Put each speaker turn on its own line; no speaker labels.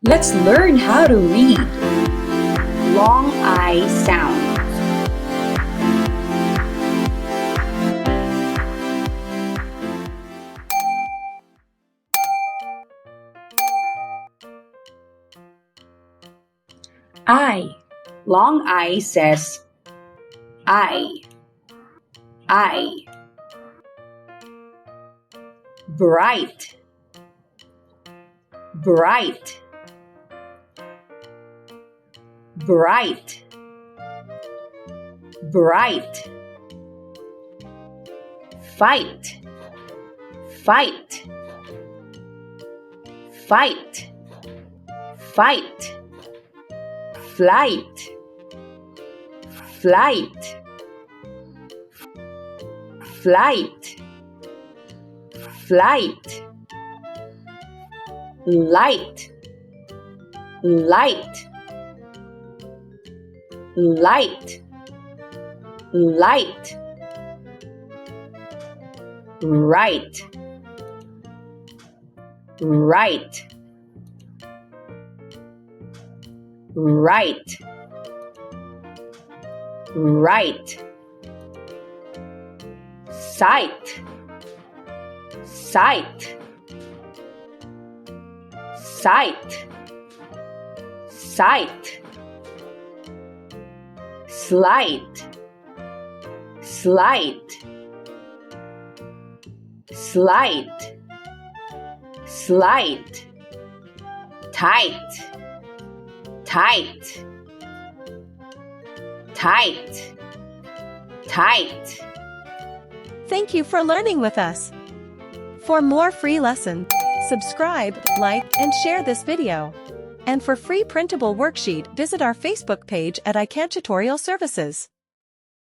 Let's learn how to read.
Long I sound.
I.
Long I says I. Bright. Bright. Bright. Bright. Fight. Fight. Fight. Fight. Flight. Flight. Flight. Flight. Light. Light. Light. Light. Right. Right. Right. Right. Sight. Sight. Sight. Sight. Slight. Slight. Slight. Slight. Tight. Tight. Tight. Tight.
Thank you for learning with us. For more free lessons, subscribe, like, and share this video. And for free printable worksheet, visit our Facebook page at iCan Tutorial Services.